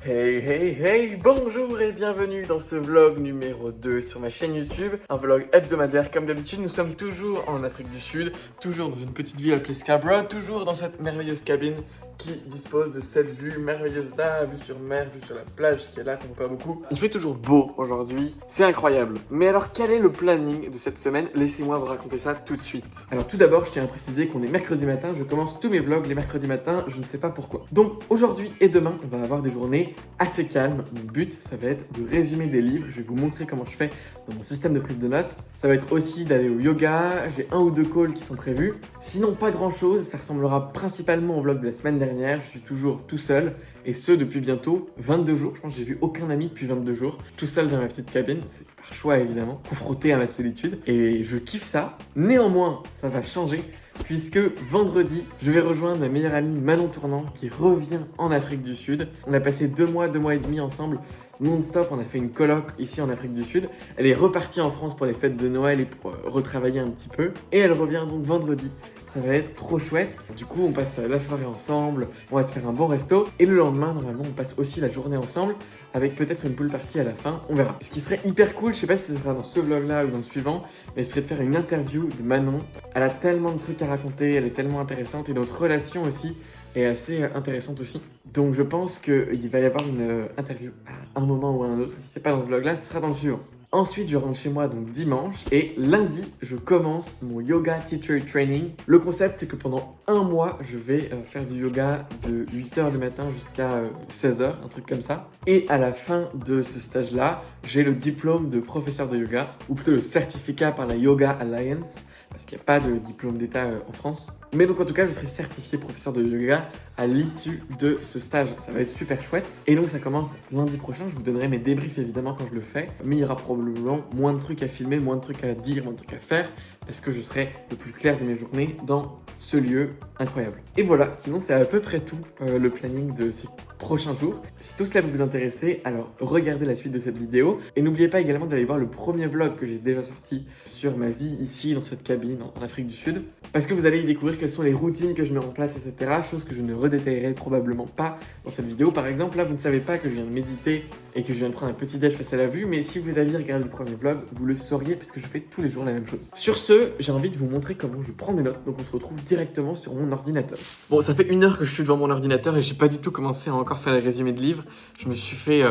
Hey hey hey, bonjour et bienvenue dans ce vlog numéro 2 sur ma chaîne YouTube. Un vlog hebdomadaire comme d'habitude, nous sommes toujours en Afrique du Sud, toujours dans une petite ville appelée Scarborough, toujours dans cette merveilleuse cabine qui dispose de cette vue merveilleuse là, vue sur mer, vue sur la plage qui est là, qu'on voit pas beaucoup. Il fait toujours beau aujourd'hui, c'est incroyable. Mais alors quel est le planning de cette semaine? Laissez-moi vous raconter ça tout de suite. Alors tout d'abord, je tiens à préciser qu'on est mercredi matin, je commence tous mes vlogs les mercredis matins, je ne sais pas pourquoi. Donc aujourd'hui et demain, on va avoir des journées assez calmes. Mon but, ça va être de résumer des livres, je vais vous montrer comment je fais dans mon système de prise de notes. Ça va être aussi d'aller au yoga, j'ai 1 ou 2 calls qui sont prévus. Sinon pas grand chose, ça ressemblera principalement au vlog de la semaine dernière, je suis toujours tout seul et ce depuis bientôt 22 jours. Je pense que j'ai vu aucun ami depuis 22 jours, tout seul dans ma petite cabine, c'est par choix évidemment, confronté à ma solitude et je kiffe ça. Néanmoins, ça va changer puisque vendredi, je vais rejoindre ma meilleure amie Manon Tournant qui revient en Afrique du Sud. On a passé 2 mois et demi ensemble non-stop, on a fait une coloc ici en Afrique du Sud. Elle est repartie en France pour les fêtes de Noël et pour retravailler un petit peu. Et elle revient donc vendredi. Ça va être trop chouette. Du coup, on passe la soirée ensemble, on va se faire un bon resto. Et le lendemain, normalement, on passe aussi la journée ensemble avec peut-être une pool party à la fin, on verra. Ce qui serait hyper cool, je sais pas si ce sera dans ce vlog-là ou dans le suivant, mais ce serait de faire une interview de Manon. Elle a tellement de trucs à raconter, elle est tellement intéressante et notre relation aussi est assez intéressante aussi. Donc je pense qu'il va y avoir une interview à un moment ou à un autre. Si c'est pas dans ce vlog-là, ce sera dans le suivant. Ensuite, je rentre chez moi donc dimanche et lundi, je commence mon yoga teacher training. Le concept, c'est que pendant 1 mois, je vais faire du yoga de 8h du matin jusqu'à 16h, un truc comme ça. Et à la fin de ce stage-là, j'ai le diplôme de professeur de yoga, ou plutôt le certificat par la Yoga Alliance, parce qu'il n'y a pas de diplôme d'état en France. Mais donc en tout cas, je serai certifié professeur de yoga à l'issue de ce stage. Ça va être super chouette. Et donc ça commence lundi prochain. Je vous donnerai mes débriefs évidemment quand je le fais. Mais il y aura probablement moins de trucs à filmer, moins de trucs à dire, moins de trucs à faire. Parce que je serai le plus clair de mes journées dans ce lieu incroyable. Et voilà, sinon c'est à peu près tout le planning de ces prochains jours. Si tout cela vous intéresse, alors regardez la suite de cette vidéo. Et n'oubliez pas également d'aller voir le premier vlog que j'ai déjà sorti sur ma vie ici dans cette cabine en Afrique du Sud. Parce que vous allez y découvrir quelles sont les routines que je mets en place, etc. Chose que je ne redétaillerai probablement pas dans cette vidéo. Par exemple, là vous ne savez pas que je viens de méditer et que je viens de prendre un petit déj face à la vue. Mais si vous aviez regardé le premier vlog, vous le sauriez parce que je fais tous les jours la même chose. Sur ce, j'ai envie de vous montrer comment je prends des notes. Donc on se retrouve directement sur mon ordinateur. Bon, ça fait 1 heure que je suis devant mon ordinateur et j'ai pas du tout commencé à encore faire les résumés de livres. Je me suis fait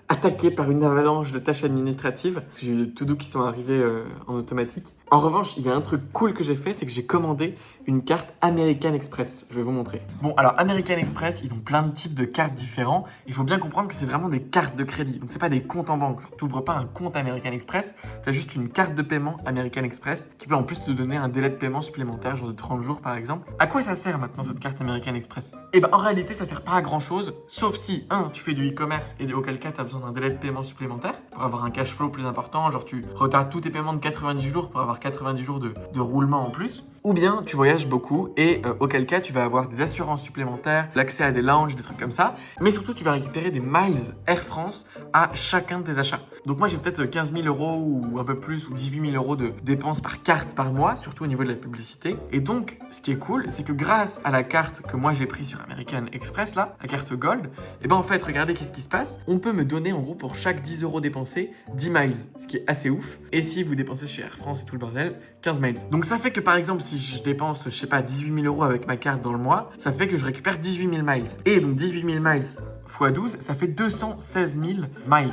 attaqué par une avalanche de tâches administratives. J'ai eu des to-do qui sont arrivés en automatique. En revanche, il y a un truc cool que j'ai fait, c'est que j'ai commandé une carte American Express. Je vais vous montrer. Bon, alors American Express, ils ont plein de types de cartes différents. Il faut bien comprendre que c'est vraiment des cartes de crédit. Donc c'est pas des comptes en banque. Tu n'ouvres pas un compte American Express, tu as juste une carte de paiement American Express qui peut en plus te donner un délai de paiement supplémentaire, genre de 30 jours par exemple. À quoi ça sert maintenant cette carte American Express? Eh ben en réalité, ça sert pas à grand chose, sauf si, tu fais du e-commerce et auquel cas tu as besoin d'un délai de paiement supplémentaire pour avoir un cash flow plus important, genre tu retardes tous tes paiements de 90 jours pour avoir 90 jours de roulement en plus. Ou bien tu voyages beaucoup et auquel cas tu vas avoir des assurances supplémentaires, l'accès à des lounges, des trucs comme ça. Mais surtout tu vas récupérer des miles Air France à chacun de tes achats. Donc moi j'ai peut-être 15 000 € ou un peu plus ou 18 000 € de dépenses par carte par mois, surtout au niveau de la publicité. Et donc ce qui est cool, c'est que grâce à la carte que moi j'ai prise sur American Express là, la carte Gold, et ben en fait regardez qu'est-ce qui se passe. On peut me donner en gros pour chaque 10 € dépensés 10 miles, ce qui est assez ouf. Et si vous dépensez chez Air France et tout le bordel, 15 miles. Donc ça fait que par exemple si je dépense, je sais pas, 18 000 € avec ma carte dans le mois, ça fait que je récupère 18 000 miles. Et donc 18 000 miles x 12, ça fait 216 000 miles.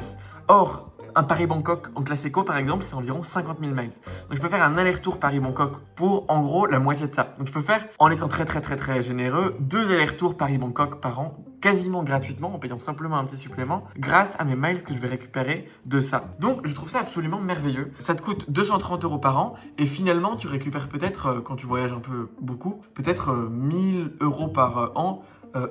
Or, un Paris-Bangkok en classe éco, par exemple, c'est environ 50 000 miles. Donc, je peux faire un aller-retour Paris-Bangkok pour, en gros, la moitié de ça. Donc, je peux faire, en étant très généreux, 2 allers-retours Paris-Bangkok par an, quasiment gratuitement, en payant simplement un petit supplément, grâce à mes miles que je vais récupérer de ça. Donc, je trouve ça absolument merveilleux. Ça te coûte 230 € par an, et finalement, tu récupères peut-être, quand tu voyages un peu beaucoup, peut-être 1 000 € par an,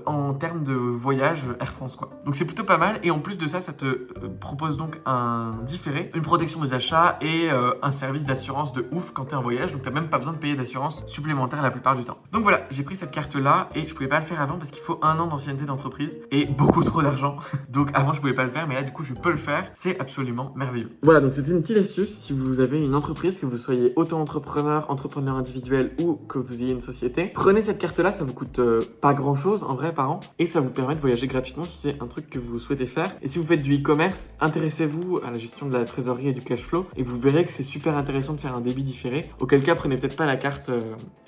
en termes de voyage Air France quoi. Donc c'est plutôt pas mal et en plus de ça, ça te propose donc un différé, une protection des achats et un service d'assurance de ouf quand t'es en voyage, donc t'as même pas besoin de payer d'assurance supplémentaire la plupart du temps. Donc voilà, j'ai pris cette carte là et je pouvais pas le faire avant parce qu'il faut 1 an d'ancienneté d'entreprise et beaucoup trop d'argent. Donc avant je pouvais pas le faire mais là du coup je peux le faire, c'est absolument merveilleux. Voilà, donc c'était une petite astuce si vous avez une entreprise, que vous soyez auto-entrepreneur, entrepreneur individuel ou que vous ayez une société. Prenez cette carte là, ça vous coûte pas grand chose. en vrai par an et ça vous permet de voyager gratuitement si c'est un truc que vous souhaitez faire. Et si vous faites du e-commerce, intéressez-vous à la gestion de la trésorerie et du cash flow et vous verrez que c'est super intéressant de faire un débit différé. Auquel cas, prenez peut-être pas la carte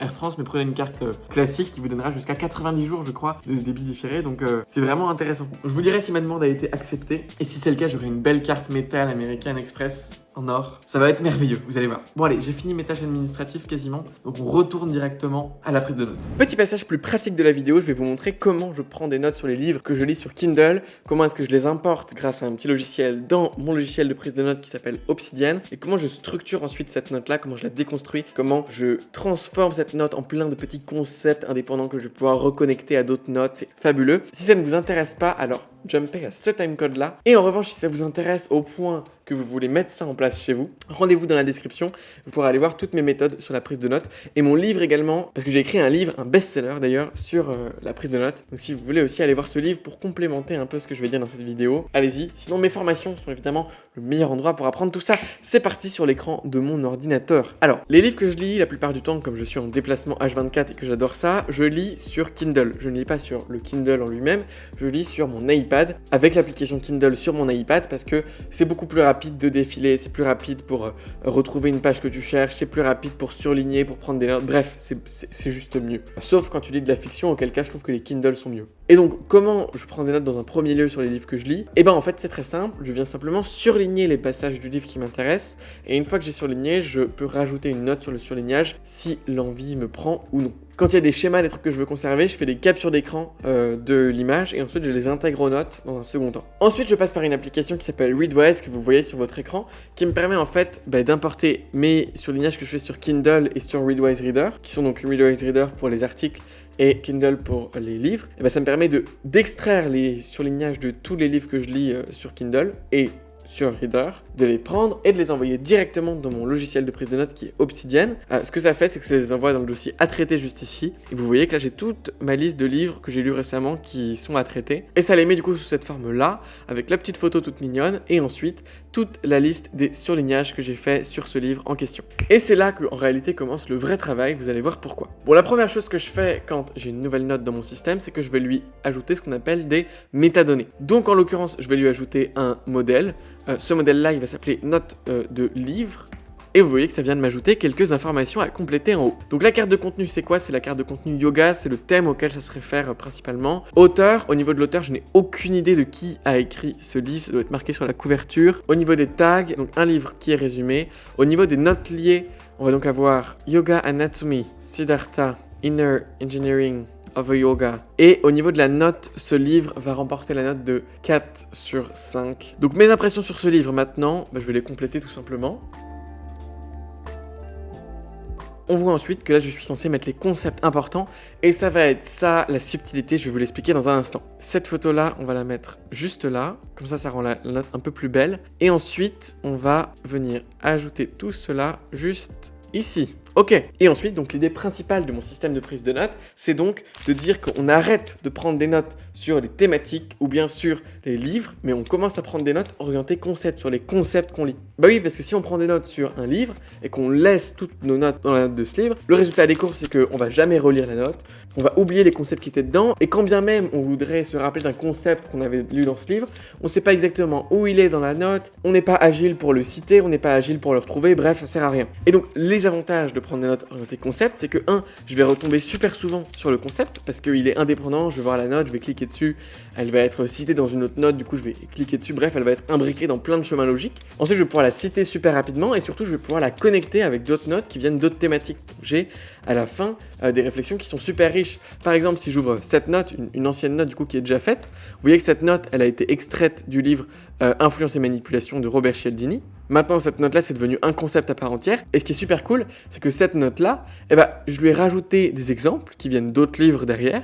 Air France, mais prenez une carte classique qui vous donnera jusqu'à 90 jours, je crois, de débit différé. Donc c'est vraiment intéressant. Je vous dirai si ma demande a été acceptée et si c'est le cas, j'aurai une belle carte métal American Express en or. Ça va être merveilleux, vous allez voir. Bon allez, j'ai fini mes tâches administratives quasiment, donc on retourne directement à la prise de notes. Petit passage plus pratique de la vidéo, je vais vous montrer comment je prends des notes sur les livres que je lis sur Kindle, comment est-ce que je les importe grâce à un petit logiciel dans mon logiciel de prise de notes qui s'appelle Obsidian, et comment je structure ensuite cette note-là, comment je la déconstruis, comment je transforme cette note en plein de petits concepts indépendants que je vais pouvoir reconnecter à d'autres notes, c'est fabuleux. Si ça ne vous intéresse pas, alors jumpez à ce timecode là. Et en revanche, si ça vous intéresse au point que vous voulez mettre ça en place chez vous, rendez-vous dans la description, vous pourrez aller voir toutes mes méthodes sur la prise de notes et mon livre également, parce que j'ai écrit un livre, un best-seller d'ailleurs, sur la prise de notes. Donc si vous voulez aussi aller voir ce livre pour complémenter un peu ce que je vais dire dans cette vidéo, allez-y. Sinon mes formations sont évidemment le meilleur endroit pour apprendre tout ça. C'est parti sur l'écran de mon ordinateur. Alors, les livres que je lis la plupart du temps, comme je suis en déplacement H24 et que j'adore ça, je lis sur Kindle. Je ne lis pas sur le Kindle en lui-même, je lis sur mon iPad avec l'application Kindle sur mon iPad parce que c'est beaucoup plus rapide de défiler, c'est plus rapide pour retrouver une page que tu cherches, c'est plus rapide pour surligner, pour prendre des notes, bref, c'est juste mieux. Sauf quand tu lis de la fiction, auquel cas je trouve que les Kindle sont mieux. Et donc, comment je prends des notes dans un premier lieu sur les livres que je lis? Et ben en fait, c'est très simple, je viens simplement surligner les passages du livre qui m'intéressent, et une fois que j'ai surligné, je peux rajouter une note sur le surlignage si l'envie me prend ou non. Quand il y a des schémas, des trucs que je veux conserver, je fais des captures d'écran de l'image et ensuite je les intègre aux notes dans un second temps. Ensuite, je passe par une application qui s'appelle Readwise que vous voyez sur votre écran qui me permet en fait d'importer mes surlignages que je fais sur Kindle et sur Readwise Reader, qui sont donc Readwise Reader pour les articles et Kindle pour les livres. Et ça me permet d'extraire les surlignages de tous les livres que je lis sur Kindle et sur Reader, de les prendre et de les envoyer directement dans mon logiciel de prise de notes qui est Obsidian. Ce que ça fait, c'est que ça les envoie dans le dossier à traiter juste ici. Et vous voyez que là, j'ai toute ma liste de livres que j'ai lus récemment qui sont à traiter. Et ça les met du coup sous cette forme-là, avec la petite photo toute mignonne, et ensuite toute la liste des surlignages que j'ai fait sur ce livre en question. Et c'est là qu'en réalité commence le vrai travail, vous allez voir pourquoi. Bon, la première chose que je fais quand j'ai une nouvelle note dans mon système, c'est que je vais lui ajouter ce qu'on appelle des métadonnées. Donc en l'occurrence, je vais lui ajouter un modèle. Ce modèle-là, il va s'appeler note de livre. Et vous voyez que ça vient de m'ajouter quelques informations à compléter en haut. Donc la carte de contenu, c'est quoi? C'est la carte de contenu yoga, c'est le thème auquel ça se réfère principalement. Auteur, au niveau de l'auteur, je n'ai aucune idée de qui a écrit ce livre, ça doit être marqué sur la couverture. Au niveau des tags, donc un livre qui est résumé. Au niveau des notes liées, on va donc avoir Yoga Anatomy, Siddhartha, Inner Engineering of a Yoga. Et au niveau de la note, ce livre va remporter la note de 4 sur 5. Donc mes impressions sur ce livre maintenant, je vais les compléter tout simplement. On voit ensuite que là je suis censé mettre les concepts importants et ça va être ça la subtilité, je vais vous l'expliquer dans un instant. Cette photo là, on va la mettre juste là, comme ça rend la note un peu plus belle. Et ensuite, on va venir ajouter tout cela juste ici. Ok, et ensuite, donc l'idée principale de mon système de prise de notes, c'est donc de dire qu'on arrête de prendre des notes sur les thématiques ou bien sur les livres, mais on commence à prendre des notes orientées concepts, sur les concepts qu'on lit. Bah oui, parce que si on prend des notes sur un livre et qu'on laisse toutes nos notes dans la note de ce livre, le résultat des courses, c'est qu'on va jamais relire la note, on va oublier les concepts qui étaient dedans, et quand bien même on voudrait se rappeler d'un concept qu'on avait lu dans ce livre, on sait pas exactement où il est dans la note, on n'est pas agile pour le citer, on n'est pas agile pour le retrouver, bref, ça sert à rien. Et donc, les avantages de prendre des notes orientées concept, c'est que 1, je vais retomber super souvent sur le concept, parce qu'il est indépendant, je vais voir la note, je vais cliquer dessus, elle va être citée dans une autre note, du coup je vais cliquer dessus, bref, elle va être imbriquée dans plein de chemins logiques. Ensuite, je vais pouvoir la citer super rapidement, et surtout, je vais pouvoir la connecter avec d'autres notes qui viennent d'autres thématiques. J'ai, à la fin, des réflexions qui sont super riches. Par exemple, si j'ouvre cette note, une ancienne note du coup qui est déjà faite, vous voyez que cette note, elle a été extraite du livre Influence et manipulation de Robert Cialdini. Maintenant, cette note-là, c'est devenu un concept à part entière. Et ce qui est super cool, c'est que cette note-là, je lui ai rajouté des exemples qui viennent d'autres livres derrière.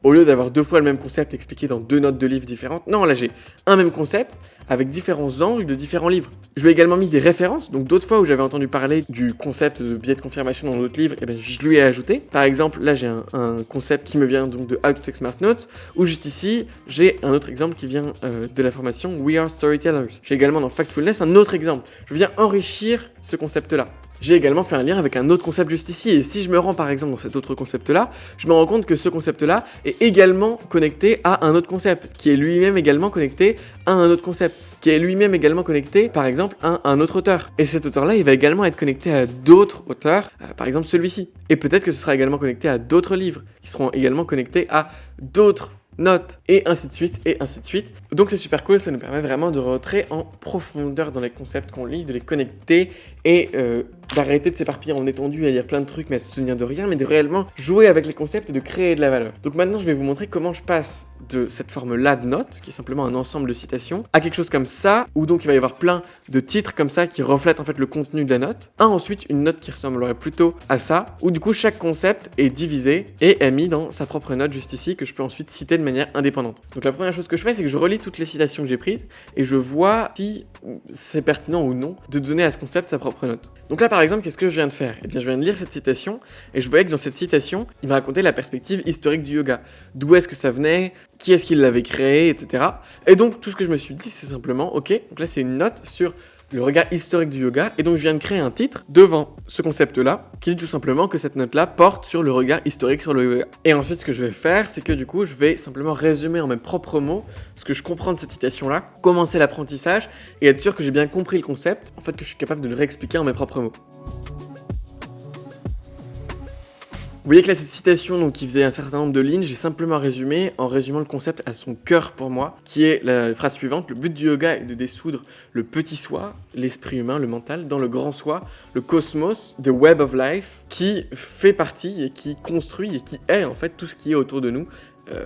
Au lieu d'avoir 2 fois le même concept expliqué dans 2 notes de livres différentes, non, là j'ai un même concept avec différents angles de différents livres. Je lui ai également mis des références, donc d'autres fois où j'avais entendu parler du concept de biais de confirmation dans d'autres livres, je lui ai ajouté. Par exemple, là j'ai un concept qui me vient donc de How to Take Smart Notes, ou juste ici, j'ai un autre exemple qui vient de la formation We Are Storytellers. J'ai également dans Factfulness un autre exemple. Je viens enrichir ce concept-là. j'ai également fait un lien avec un autre concept juste ici. Et si je me rends par exemple dans cet autre concept-là, je me rends compte que ce concept-là est également connecté à un autre concept, qui est lui-même également connecté à un autre concept, qui est lui-même également connecté, par exemple, à un autre auteur. Et cet auteur-là, il va également être connecté à d'autres auteurs, par exemple celui-ci. Et peut-être que ce sera également connecté à d'autres livres, qui seront également connectés à d'autres notes, et ainsi de suite, et ainsi de suite. Donc c'est super cool, ça nous permet vraiment de rentrer en profondeur dans les concepts qu'on lit, de les connecter, et d'arrêter de s'éparpiller en étendue à lire plein de trucs mais à se souvenir de rien, mais de réellement jouer avec les concepts et de créer de la valeur. Donc maintenant je vais vous montrer comment je passe de cette forme-là de notes, qui est simplement un ensemble de citations, à quelque chose comme ça, où donc il va y avoir plein de titres comme ça qui reflètent en fait le contenu de la note, à ensuite une note qui ressemblerait plutôt à ça, où du coup chaque concept est divisé et est mis dans sa propre note juste ici, que je peux ensuite citer de manière indépendante. Donc la première chose que je fais, c'est que je relis toutes les citations que j'ai prises, et je vois si c'est pertinent ou non de donner à ce concept sa propre note. Donc là par exemple, qu'est-ce que je viens de faire? Eh bien je viens de lire cette citation, et je voyais que dans cette citation, il me racontait la perspective historique du yoga. D'où est-ce que ça venait, qui est-ce qui l'avait créé, etc. Et donc tout ce que je me suis dit, c'est simplement, ok, donc là c'est une note sur le regard historique du yoga, et donc je viens de créer un titre devant ce concept-là, qui dit tout simplement que cette note-là porte sur le regard historique sur le yoga. Et ensuite, ce que je vais faire, c'est que du coup, je vais simplement résumer en mes propres mots ce que je comprends de cette citation-là, commencer l'apprentissage, et être sûr que j'ai bien compris le concept, en fait que je suis capable de le réexpliquer en mes propres mots. Vous voyez que là, cette citation donc, qui faisait un certain nombre de lignes, j'ai simplement résumé en résumant le concept à son cœur pour moi, qui est la phrase suivante: le but du yoga est de dissoudre le petit soi, l'esprit humain, le mental, dans le grand soi, le cosmos, the web of life, qui fait partie et qui construit et qui est en fait tout ce qui est autour de nous.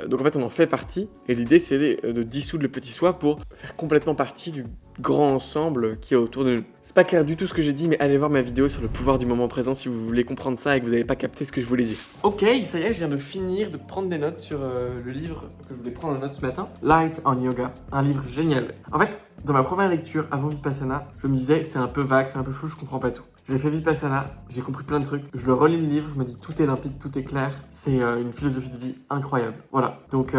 Donc en fait on en fait partie, et l'idée c'est de dissoudre le petit soi pour faire complètement partie du grand ensemble qui est autour de nous. C'est pas clair du tout ce que j'ai dit, mais allez voir ma vidéo sur le pouvoir du moment présent si vous voulez comprendre ça et que vous n'avez pas capté ce que je voulais dire. Ok, ça y est, je viens de finir de prendre des notes sur le livre que je voulais prendre en note ce matin, Light on Yoga, un livre génial. En fait, dans ma première lecture avant Vipassana, je me disais c'est un peu vague, c'est un peu flou, je comprends pas tout. J'ai fait Vipassana, j'ai compris plein de trucs, je le relis le livre, je me dis tout est limpide, tout est clair, c'est une philosophie de vie incroyable. Voilà, donc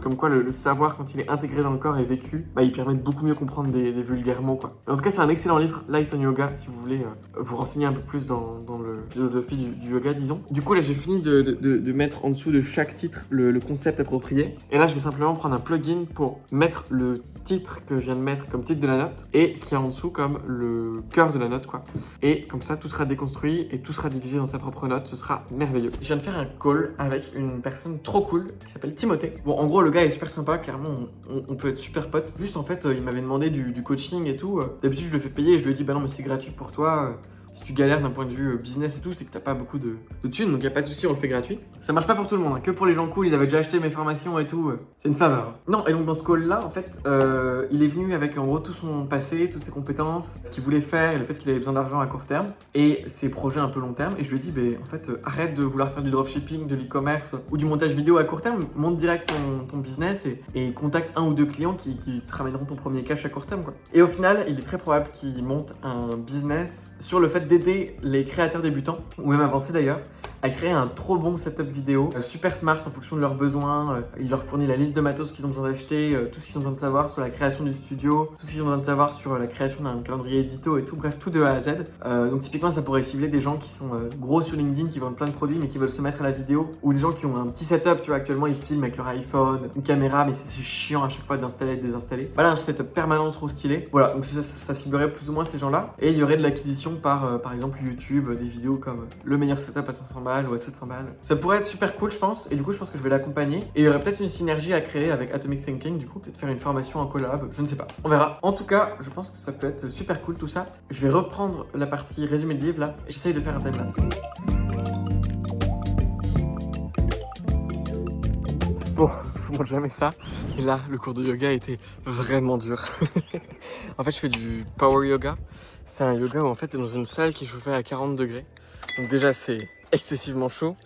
comme quoi le savoir quand il est intégré dans le corps et vécu, bah, il permet de beaucoup mieux comprendre des vulgaires mots quoi. En tout cas c'est un excellent livre, Light on Yoga, si vous voulez vous renseigner un peu plus dans la philosophie du yoga disons. Du coup là j'ai fini de mettre en dessous de chaque titre le concept approprié, et là je vais simplement prendre un plugin pour mettre le titre que je viens de mettre comme titre de la note et ce qu'il y a en dessous comme le cœur de la note quoi. Et comme ça tout sera déconstruit et tout sera divisé dans sa propre note, ce sera merveilleux. Je viens de faire un call avec une personne trop cool qui s'appelle Timothée. Bon en gros le gars est super sympa, clairement on peut être super potes. Juste en fait il m'avait demandé du coaching et tout. D'habitude je le fais payer et je lui ai dit bah non mais c'est gratuit pour toi. Si tu galères d'un point de vue business et tout, c'est que t'as pas beaucoup de thunes, donc y a pas de souci, on le fait gratuit. Ça marche pas pour tout le monde, hein, que pour les gens cool, ils avaient déjà acheté mes formations et tout, c'est une faveur. Non, et donc dans ce call-là, en fait, il est venu avec en gros tout son passé, toutes ses compétences, ce qu'il voulait faire et le fait qu'il avait besoin d'argent à court terme et ses projets un peu long terme. Et je lui ai dit, bah, en fait, arrête de vouloir faire du dropshipping, de l'e-commerce ou du montage vidéo à court terme, monte direct ton business et contacte un ou deux clients qui te ramèneront ton premier cash à court terme, quoi. Et au final, il est très probable qu'il monte un business sur le fait d'aider les créateurs débutants, ou même avancés d'ailleurs, à créer un trop bon setup vidéo, super smart en fonction de leurs besoins. Il leur fournit la liste de matos qu'ils ont besoin d'acheter, tout ce qu'ils ont besoin de savoir sur la création du studio, tout ce qu'ils ont besoin de savoir sur la création d'un calendrier édito et tout, bref, tout de A à Z. Donc typiquement, ça pourrait cibler des gens qui sont gros sur LinkedIn, qui vendent plein de produits mais qui veulent se mettre à la vidéo, ou des gens qui ont un petit setup, tu vois, actuellement ils filment avec leur iPhone, une caméra, mais c'est chiant à chaque fois d'installer et de désinstaller. Voilà, un setup permanent trop stylé. Voilà, donc ça ciblerait plus ou moins ces gens-là, et il y aurait de l'acquisition par exemple YouTube, des vidéos comme le meilleur setup à 500 balles ou à 700 balles. Ça pourrait être super cool je pense, et du coup je pense que je vais l'accompagner, et il y aurait peut-être une synergie à créer avec Atomic Thinking, du coup peut-être faire une formation en collab, je ne sais pas, on verra. En tout cas je pense que ça peut être super cool tout ça. Je vais reprendre la partie résumé de livre là, et j'essaye de faire un timelapse. Bon, je vous montre jamais ça. Et là, le cours de yoga était vraiment dur. En fait, je fais du power yoga. C'est un yoga où en fait, tu es dans une salle qui est chauffée à 40 degrés. Donc déjà, c'est excessivement chaud.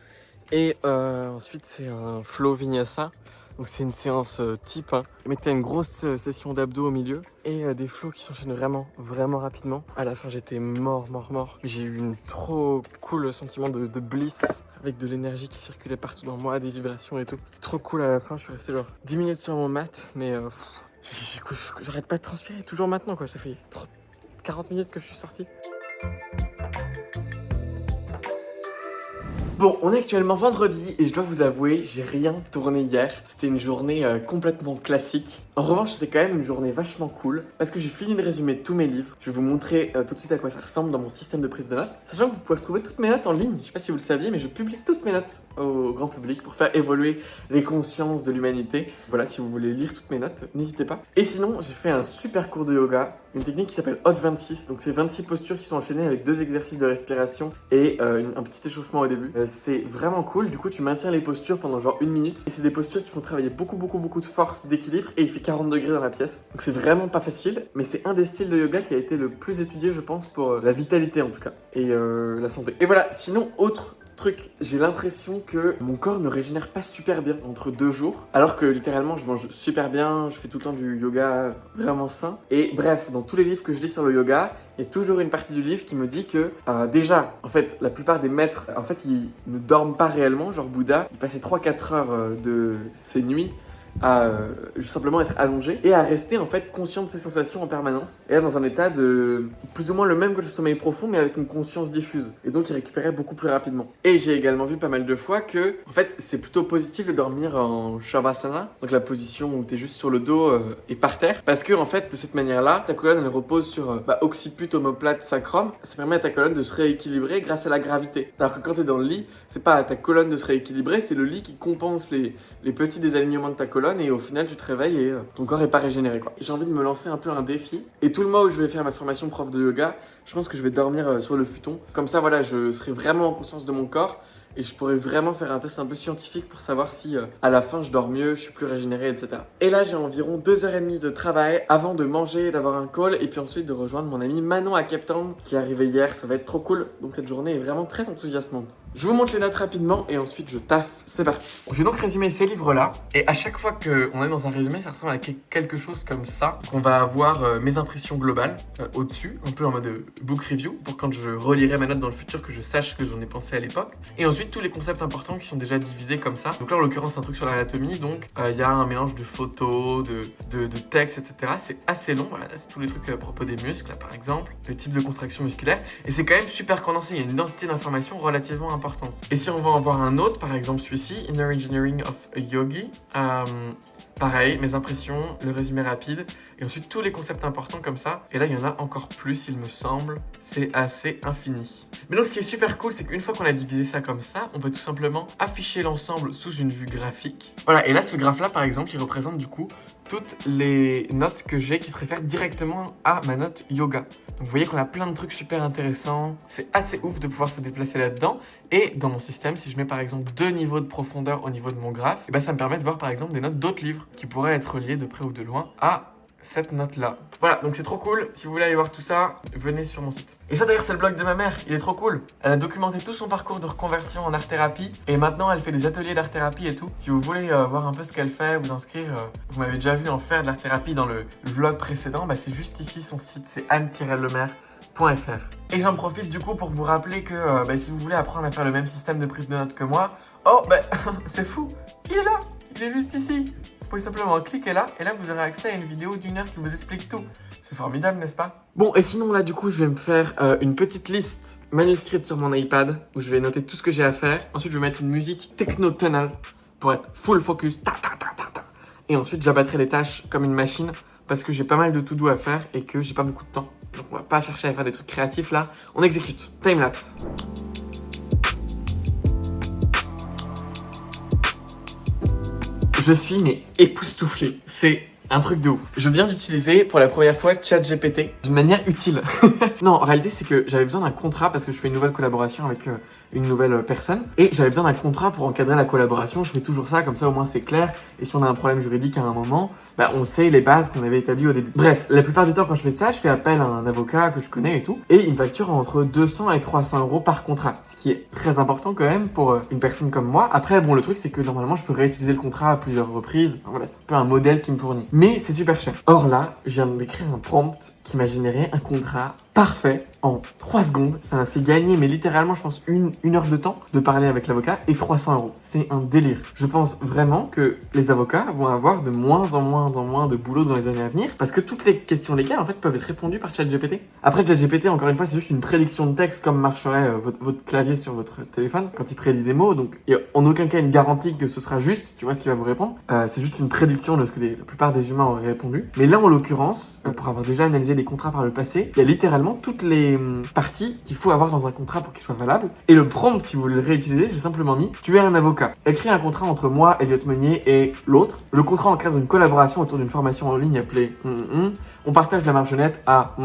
Et ensuite, c'est un flow vinyasa. Donc c'est une séance type, hein. Mais tu as une grosse session d'abdos au milieu et des flows qui s'enchaînent vraiment, vraiment rapidement. À la fin, j'étais mort. J'ai eu une trop cool sentiment de bliss avec de l'énergie qui circulait partout dans moi, des vibrations et tout. C'était trop cool à la fin, je suis resté genre 10 minutes sur mon mat, mais j'arrête pas de transpirer, toujours maintenant quoi. Ça fait 40 minutes que je suis sorti. Bon, on est actuellement vendredi et je dois vous avouer, j'ai rien tourné hier. C'était une journée complètement classique. En revanche, c'était quand même une journée vachement cool parce que j'ai fini de résumer tous mes livres. Je vais vous montrer tout de suite à quoi ça ressemble dans mon système de prise de notes. Sachant que vous pouvez retrouver toutes mes notes en ligne. Je sais pas si vous le saviez, mais je publie toutes mes notes au grand public pour faire évoluer les consciences de l'humanité. Voilà, si vous voulez lire toutes mes notes, n'hésitez pas. Et sinon, j'ai fait un super cours de yoga, une technique qui s'appelle Hot 26. Donc c'est 26 postures qui sont enchaînées avec 2 exercices de respiration et un petit échauffement au début. C'est vraiment cool. Du coup, tu maintiens les postures pendant genre 1 minute. Et c'est des postures qui font travailler beaucoup de force, d'équilibre. Et il fait 40 degrés dans la pièce. Donc c'est vraiment pas facile. Mais c'est un des styles de yoga qui a été le plus étudié, je pense, pour la vitalité en tout cas. Et la santé. Et voilà, sinon, autre truc, j'ai l'impression que mon corps ne régénère pas super bien entre 2 jours, alors que littéralement je mange super bien, je fais tout le temps du yoga vraiment sain. Et bref, dans tous les livres que je lis sur le yoga, il y a toujours une partie du livre qui me dit que déjà, en fait, la plupart des maîtres, en fait, ils ne dorment pas réellement, genre Bouddha, il passait 3-4 heures de ses nuits à juste simplement être allongé et à rester en fait conscient de ses sensations en permanence et là dans un état de plus ou moins le même que le sommeil profond mais avec une conscience diffuse et donc il récupérait beaucoup plus rapidement. Et j'ai également vu pas mal de fois que en fait c'est plutôt positif de dormir en Shavasana, donc la position où tu es juste sur le dos et par terre, parce que en fait de cette manière là ta colonne elle repose sur occiput, omoplate, sacrum. Ça permet à ta colonne de se rééquilibrer grâce à la gravité, alors que quand tu es dans le lit c'est pas à ta colonne de se rééquilibrer, c'est le lit qui compense les petits désalignements de ta colonne et au final tu te réveilles et ton corps est pas régénéré quoi. J'ai envie de me lancer un peu un défi et tout le mois où je vais faire ma formation prof de yoga, je pense que je vais dormir sur le futon. Comme ça voilà, je serai vraiment en conscience de mon corps et je pourrais vraiment faire un test un peu scientifique pour savoir si à la fin je dors mieux, je suis plus régénéré, etc. Et là j'ai environ 2h30 de travail avant de manger, d'avoir un call et puis ensuite de rejoindre mon ami Manon à Cape Town qui est arrivé hier. Ça va être trop cool, donc cette journée est vraiment très enthousiasmante. Je vous montre les notes rapidement et ensuite je taffe, c'est parti. Je vais donc résumer ces livres-là et à chaque fois qu'on est dans un résumé, ça ressemble à quelque chose comme ça. Donc on va avoir mes impressions globales au-dessus, un peu en mode book review, pour quand je relirai ma note dans le futur que je sache ce que j'en ai pensé à l'époque. Et ensuite tous les concepts importants qui sont déjà divisés comme ça. Donc là en l'occurrence un truc sur l'anatomie, donc il y a un mélange de photos, de textes, etc. C'est assez long, voilà, c'est tous les trucs à propos des muscles là, par exemple, le type de contraction musculaire. Et c'est quand même super condensé, il y a une densité d'informations relativement importante. Et si on va en voir un autre, par exemple celui-ci, Inner Engineering of a Yogi, pareil, mes impressions, le résumé rapide, et ensuite tous les concepts importants comme ça. Et là, il y en a encore plus, il me semble. C'est assez infini. Mais donc, ce qui est super cool, c'est qu'une fois qu'on a divisé ça comme ça, on peut tout simplement afficher l'ensemble sous une vue graphique. Voilà, et là, ce graphe-là, par exemple, il représente du coup toutes les notes que j'ai qui se réfèrent directement à ma note yoga. Donc vous voyez qu'on a plein de trucs super intéressants. C'est assez ouf de pouvoir se déplacer là-dedans. Et dans mon système, si je mets par exemple 2 niveaux de profondeur au niveau de mon graphe, et ben ça me permet de voir par exemple des notes d'autres livres qui pourraient être liées de près ou de loin à cette note-là. Voilà, donc c'est trop cool. Si vous voulez aller voir tout ça, venez sur mon site. Et ça d'ailleurs, c'est le blog de ma mère. Il est trop cool. Elle a documenté tout son parcours de reconversion en art-thérapie. Et maintenant, elle fait des ateliers d'art-thérapie et tout. Si vous voulez voir un peu ce qu'elle fait, vous inscrire, vous m'avez déjà vu en faire de l'art-thérapie dans le vlog précédent, bah c'est juste ici son site, c'est anne-lemaire.fr. Et j'en profite du coup pour vous rappeler que si vous voulez apprendre à faire le même système de prise de notes que moi, c'est fou, il est là, il est juste ici. Vous pouvez simplement cliquer là, et là vous aurez accès à une vidéo d'1 heure qui vous explique tout. C'est formidable, n'est-ce pas? Bon, et sinon là du coup je vais me faire une petite liste manuscrite sur mon iPad où je vais noter tout ce que j'ai à faire. Ensuite je vais mettre une musique techno-tonale pour être full focus. Et ensuite j'abattrai les tâches comme une machine parce que j'ai pas mal de to-do à faire et que j'ai pas beaucoup de temps. Donc on va pas chercher à faire des trucs créatifs là, on exécute. Timelapse. Je suis mais époustouflé. C'est un truc de ouf. Je viens d'utiliser pour la première fois ChatGPT d'une manière utile. Non, en réalité, c'est que j'avais besoin d'un contrat parce que je fais une nouvelle collaboration avec une nouvelle personne. Et j'avais besoin d'un contrat pour encadrer la collaboration. Je fais toujours ça, comme ça au moins c'est clair. Et si on a un problème juridique à un moment, on sait les bases qu'on avait établies au début. Bref, la plupart du temps quand je fais ça, je fais appel à un avocat que je connais et tout. Et il me facture entre 200 et 300 euros par contrat. Ce qui est très important quand même pour une personne comme moi. Après, bon, le truc c'est que normalement je peux réutiliser le contrat à plusieurs reprises. Enfin, voilà, c'est un peu un modèle qui me fournit. Mais c'est super cher. Or là, je viens d'écrire un prompt qui m'a généré un contrat parfait en 3 secondes. Ça m'a fait gagner, mais littéralement, je pense, une heure de temps de parler avec l'avocat et 300 €. C'est un délire. Je pense vraiment que les avocats vont avoir de moins en moins de boulot dans les années à venir parce que toutes les questions légales, en fait, peuvent être répondues par ChatGPT. Après, ChatGPT, encore une fois, c'est juste une prédiction de texte comme marcherait votre clavier sur votre téléphone quand il prédit des mots. Donc, il n'y a en aucun cas une garantie que ce sera juste, tu vois, ce qu'il va vous répondre. C'est juste une prédiction de ce que la plupart des humains auraient répondu. Mais là, en l'occurrence, pour avoir déjà analysé des contrats par le passé, il y a littéralement toutes les parties qu'il faut avoir dans un contrat pour qu'il soit valable. Et le prompt, si vous voulez le réutiliser, j'ai simplement mis « Tu es un avocat. Écris un contrat entre moi, Elliot Meunier, et l'autre. Le contrat encadre une collaboration autour d'une formation en ligne appelée On partage la marge nette à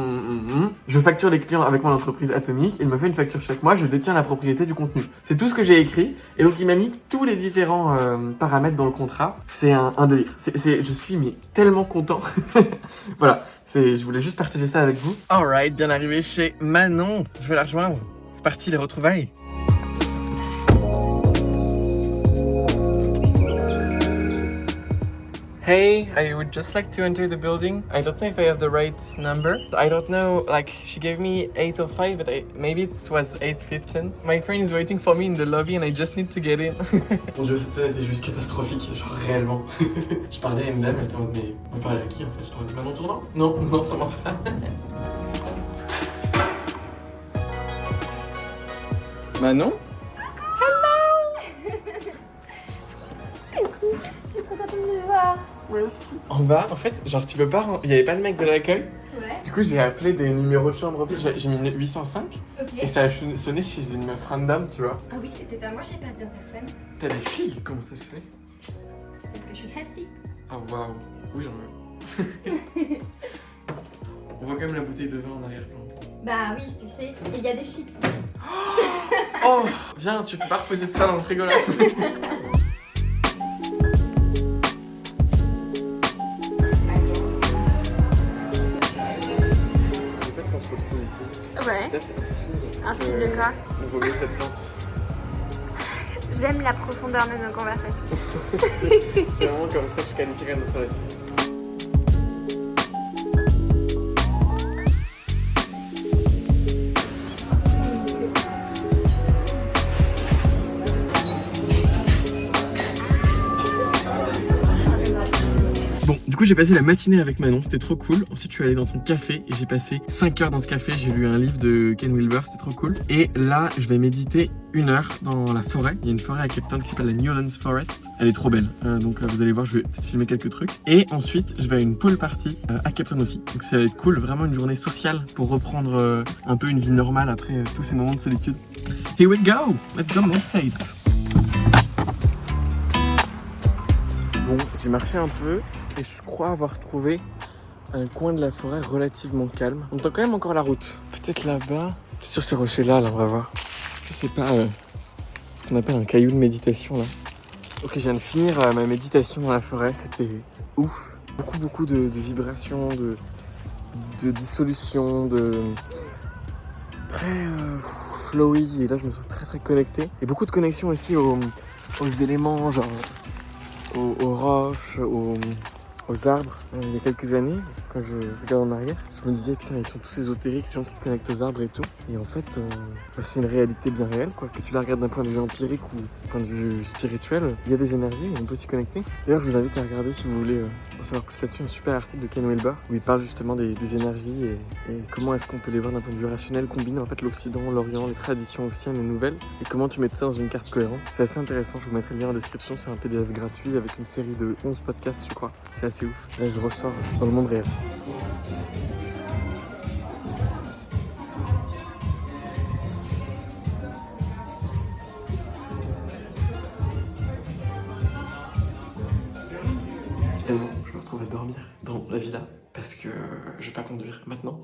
Je facture les clients avec mon entreprise Atomique. Il me fait une facture chaque mois. Je détiens la propriété du contenu. » C'est tout ce que j'ai écrit. Et donc, il m'a mis tous les différents paramètres dans le contrat. C'est un délire. Je suis tellement content. Voilà. Je voulais juste partager ça avec vous. Alright, bien arrivé chez Manon. Je vais la rejoindre. C'est parti, les retrouvailles. Hey, I would just like to enter the building. I don't know if I have the right number. I don't know, like, she gave me 8:05, but maybe it was 8:15. My friend is waiting for me in the lobby and I just need to get in. Mon dieu, cette scène était juste catastrophique, genre réellement. Je parlais à une dame, elle était en mode, mais vous parlez à qui en fait? Je dis, Manon Tournant? Non, non, vraiment pas. Manon? Merci. En bas, en fait, genre tu peux pas. Il y avait pas le mec de l'accueil. Ouais. Du coup, j'ai appelé des numéros de chambre. J'ai mis 805. Ok. Et ça a sonné chez une meuf random, tu vois. Ah oui, c'était pas moi, j'ai pas d'interphone. T'as des filles? Comment ça se fait? Parce que je suis healthy. Ah waouh. Oui, j'en veux. On voit quand même la bouteille de vin en arrière-plan. Bah oui, tu sais. Et il y a des chips. Oh, viens, tu peux pas reposer tout ça dans le frigo là. Ouais. Peut-être Un signe de quoi? On vaut mieux cette plante. J'aime la profondeur de nos conversations. C'est vraiment comme ça que je qualifierais notre relation. Bon, du coup j'ai passé la matinée avec Manon, c'était trop cool. Ensuite je suis allé dans son café et j'ai passé 5 heures dans ce café. J'ai lu un livre de Ken Wilber, c'était trop cool. Et là je vais méditer 1 heure dans la forêt. Il y a une forêt à Cape Town qui s'appelle la Newlands Forest. Elle est trop belle, donc vous allez voir, je vais peut-être filmer quelques trucs. Et ensuite je vais à une pool party à Cape Town aussi. Donc ça va être cool, vraiment une journée sociale pour reprendre un peu une vie normale après tous ces moments de solitude. Here we go, let's go States. Bon, j'ai marché un peu et je crois avoir trouvé un coin de la forêt relativement calme. On entend quand même encore la route. Peut-être là-bas. Sur ces rochers-là, là, on va voir. Est-ce que c'est pas ce qu'on appelle un caillou de méditation, là? Ok, je viens de finir ma méditation dans la forêt. C'était ouf. Beaucoup de vibrations, de dissolution, de très flowy. Et là, je me sens très connecté. Et beaucoup de connexion aussi aux éléments, genre aux roches, aux arbres. Il y a quelques années, quand je regarde en arrière, je me disais putain, ils sont tous ésotériques, les gens qui se connectent aux arbres et tout. Et en fait, c'est une réalité bien réelle, quoi. Que tu la regardes d'un point de vue empirique ou d'un point de vue spirituel, il y a des énergies et on peut s'y connecter. D'ailleurs, je vous invite à regarder, si vous voulez en savoir plus là-dessus, un super article de Ken Wilber où il parle justement des énergies et comment est-ce qu'on peut les voir d'un point de vue rationnel, combiner en fait l'Occident, l'Orient, les traditions anciennes et nouvelles, et comment tu mets ça dans une carte cohérente. C'est assez intéressant, je vous mettrai le lien en description, c'est un PDF gratuit avec une série de 11 podcasts, je crois. C'est assez ouf. Là, je ressors dans le monde réel. Finalement, je me retrouve à dormir dans la villa parce que je vais pas conduire maintenant.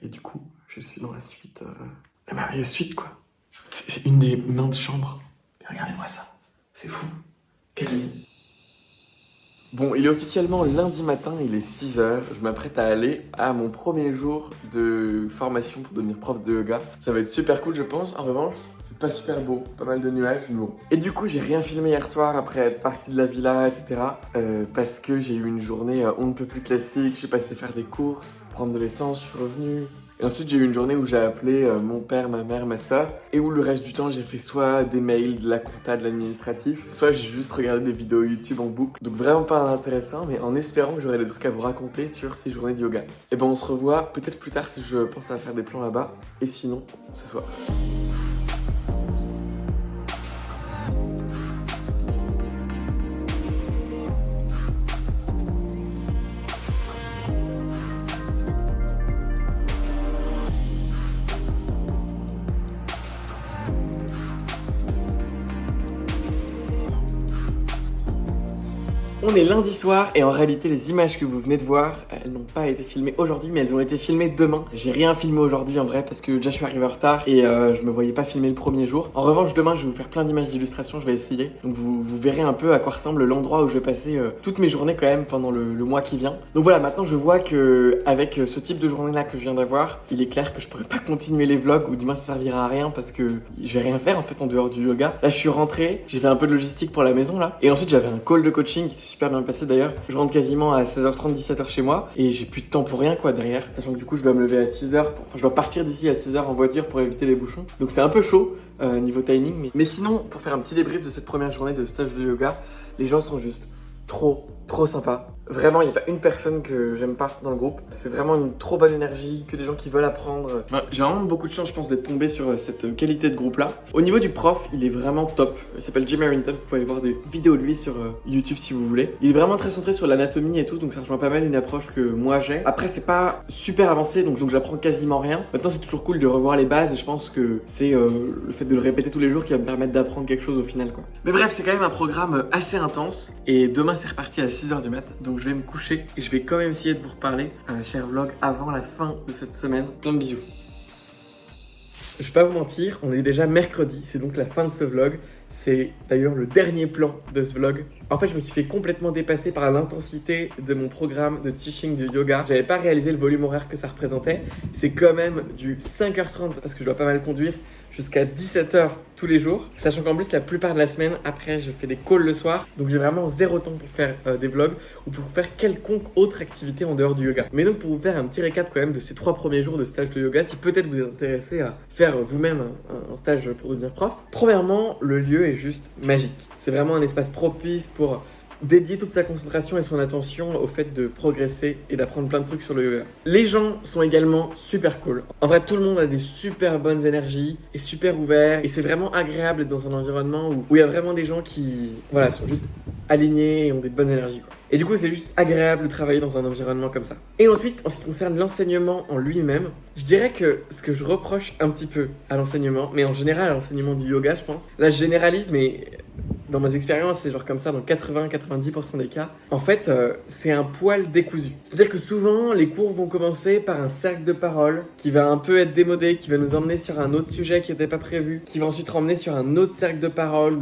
Et du coup, je suis dans la suite, la merveilleuse suite, quoi. C'est une des maintes chambres. Mais regardez-moi ça, c'est fou. Quelle vie. Bon, il est officiellement lundi matin, il est 6h. Je m'apprête à aller à mon premier jour de formation pour devenir prof de yoga. Ça va être super cool, je pense. En revanche, c'est pas super beau, pas mal de nuages, mais bon. Et du coup, j'ai rien filmé hier soir après être parti de la villa, etc. Parce que j'ai eu une journée on ne peut plus classique. Je suis passé faire des courses, prendre de l'essence, je suis revenu. Et ensuite, j'ai eu une journée où j'ai appelé mon père, ma mère, ma soeur, et où le reste du temps, j'ai fait soit des mails, de la compta, de l'administratif, soit j'ai juste regardé des vidéos YouTube en boucle. Donc vraiment pas intéressant, mais en espérant que j'aurai des trucs à vous raconter sur ces journées de yoga. Et ben on se revoit peut-être plus tard si je pense à faire des plans là-bas, et sinon, ce soir. On est lundi soir et en réalité les images que vous venez de voir, elles n'ont pas été filmées aujourd'hui mais elles ont été filmées demain. J'ai rien filmé aujourd'hui en vrai parce que déjà je suis arrivé en retard et je me voyais pas filmer le premier jour. En revanche demain je vais vous faire plein d'images d'illustration, je vais essayer. Donc vous verrez un peu à quoi ressemble l'endroit où je vais passer toutes mes journées quand même pendant le mois qui vient. Donc voilà, maintenant je vois que avec ce type de journée là que je viens d'avoir, il est clair que je pourrais pas continuer les vlogs ou du moins ça servira à rien parce que je vais rien faire en fait en dehors du yoga. Là je suis rentré, j'ai fait un peu de logistique pour la maison là et ensuite j'avais un call de coaching qui s'est super bien passé d'ailleurs. Je rentre quasiment à 16h30, 17h chez moi et j'ai plus de temps pour rien quoi derrière. Sachant que du coup je dois me lever à 6h, enfin je dois partir d'ici à 6h en voiture pour éviter les bouchons. Donc c'est un peu chaud niveau timing. Mais sinon, pour faire un petit débrief de cette première journée de stage de yoga, les gens sont juste trop sympa. Vraiment, il n'y a pas une personne que j'aime pas dans le groupe. C'est vraiment une trop bonne énergie, que des gens qui veulent apprendre. J'ai vraiment beaucoup de chance, je pense, d'être tombé sur cette qualité de groupe-là. Au niveau du prof, il est vraiment top. Il s'appelle Jim Harrington, vous pouvez aller voir des vidéos de lui sur YouTube si vous voulez. Il est vraiment très centré sur l'anatomie et tout, donc ça rejoint pas mal une approche que moi j'ai. Après, c'est pas super avancé, donc j'apprends quasiment rien. Maintenant, c'est toujours cool de revoir les bases et je pense que c'est le fait de le répéter tous les jours qui va me permettre d'apprendre quelque chose au final, quoi. Mais bref, c'est quand même un programme assez intense et demain, c'est reparti à 6h du mat', donc je vais me coucher et je vais quand même essayer de vous reparler un cher vlog avant la fin de cette semaine. Plein de bisous. Je vais pas vous mentir, on est déjà mercredi, c'est donc la fin de ce vlog. C'est d'ailleurs le dernier plan de ce vlog. En fait, je me suis fait complètement dépasser par l'intensité de mon programme de teaching du yoga. J'avais pas réalisé le volume horaire que ça représentait. C'est quand même du 5h30 parce que je dois pas mal conduire jusqu'à 17h tous les jours. Sachant qu'en plus, la plupart de la semaine, après, je fais des calls le soir. Donc, j'ai vraiment zéro temps pour faire des vlogs ou pour faire quelconque autre activité en dehors du yoga. Mais donc, pour vous faire un petit récap quand même de ces 3 premiers jours de stage de yoga, si peut-être vous êtes intéressé à faire vous-même un stage pour devenir prof. Premièrement, le lieu est juste magique. C'est vraiment un espace propice pour dédier toute sa concentration et son attention au fait de progresser et d'apprendre plein de trucs sur le yoga. Les gens sont également super cool. En vrai, tout le monde a des super bonnes énergies et super ouverts. Et c'est vraiment agréable d'être dans un environnement où il y a vraiment des gens qui sont juste alignés et ont des bonnes énergies, quoi. Et du coup, c'est juste agréable de travailler dans un environnement comme ça. Et ensuite, en ce qui concerne l'enseignement en lui-même, je dirais que ce que je reproche un petit peu à l'enseignement, mais en général à l'enseignement du yoga, je pense, là je généralise, mais dans mes expériences, c'est genre comme ça dans 80-90% des cas. En fait, c'est un poil décousu. C'est-à-dire que souvent, les cours vont commencer par un cercle de parole qui va un peu être démodé, qui va nous emmener sur un autre sujet qui n'était pas prévu, qui va ensuite ramener sur un autre cercle de parole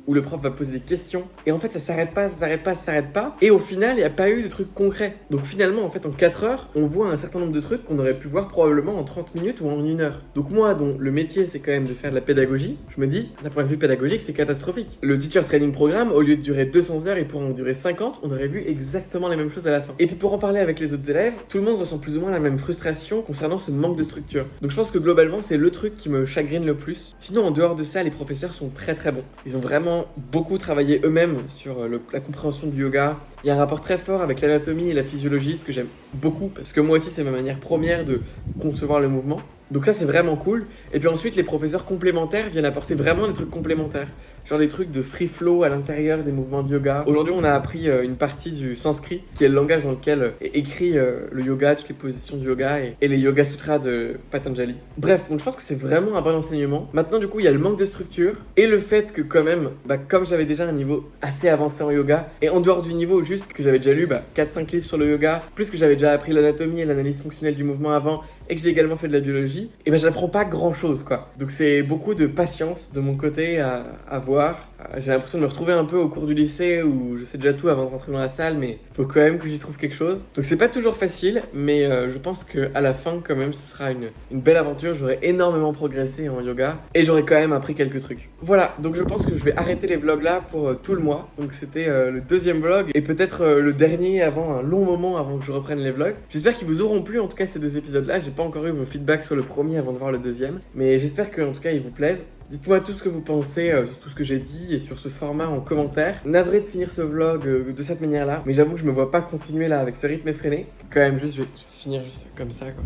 où le prof va poser des questions. Et en fait, ça s'arrête pas. Et au final, il n'y a pas eu de trucs concrets. Donc finalement, en fait, en 4 heures, on voit un certain nombre de trucs qu'on aurait pu voir probablement en 30 minutes ou en 1 heure. Donc moi, dont le métier, c'est quand même de faire de la pédagogie, je me dis, d'un point de vue pédagogique, c'est catastrophique. Le teacher training programme, au lieu de durer 200 heures, il pourrait en durer 50, on aurait vu exactement les mêmes choses à la fin. Et puis pour en parler avec les autres élèves, tout le monde ressent plus ou moins la même frustration concernant ce manque de structure. Donc je pense que globalement, c'est le truc qui me chagrine le plus. Sinon, en dehors de ça, les professeurs sont très bons. Ils ont vraiment beaucoup travaillé eux-mêmes sur la compréhension du yoga. Il y a un rapport très fort avec l'anatomie et la physiologie, ce que j'aime beaucoup, parce que moi aussi, c'est ma manière première de concevoir le mouvement. Donc ça, c'est vraiment cool. Et puis ensuite, les professeurs complémentaires viennent apporter vraiment des trucs complémentaires. Genre des trucs de free flow à l'intérieur des mouvements de yoga. Aujourd'hui, on a appris une partie du sanskrit, qui est le langage dans lequel est écrit le yoga, toutes les positions du yoga et les yoga sutras de Patanjali. Bref, donc je pense que c'est vraiment un bon enseignement. Maintenant, du coup, il y a le manque de structure et le fait que quand même, comme j'avais déjà un niveau assez avancé en yoga, et en dehors du niveau juste que j'avais déjà lu 4-5 livres sur le yoga, plus que j'avais déjà appris l'anatomie et l'analyse fonctionnelle du mouvement avant, et que j'ai également fait de la biologie, et j'apprends pas grand chose, quoi. Donc c'est beaucoup de patience de mon côté à voir, J'ai l'impression de me retrouver un peu au cours du lycée où je sais déjà tout avant de rentrer dans la salle, mais faut quand même que j'y trouve quelque chose. Donc c'est pas toujours facile, mais je pense qu'à la fin, quand même, ce sera une belle aventure. J'aurai énormément progressé en yoga et j'aurai quand même appris quelques trucs. Voilà, donc je pense que je vais arrêter les vlogs là pour tout le mois. Donc c'était le deuxième vlog et peut-être le dernier avant un long moment avant que je reprenne les vlogs. J'espère qu'ils vous auront plu, en tout cas ces deux épisodes là. J'ai pas encore eu vos feedbacks sur le premier avant de voir le deuxième, mais j'espère qu'en tout cas ils vous plaisent. Dites-moi tout ce que vous pensez sur tout ce que j'ai dit et sur ce format en commentaire. Navré de finir ce vlog de cette manière-là, mais j'avoue que je me vois pas continuer là avec ce rythme effréné. Quand même, juste, je vais finir juste comme ça, quoi,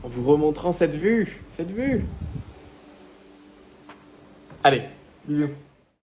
en vous remontrant cette vue. Allez, bisous.